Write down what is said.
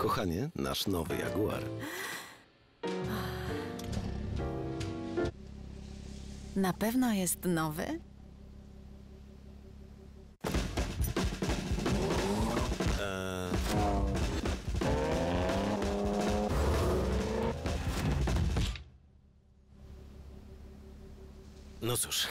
Kochanie, nasz nowy Jaguar. Na pewno jest nowy? No cóż,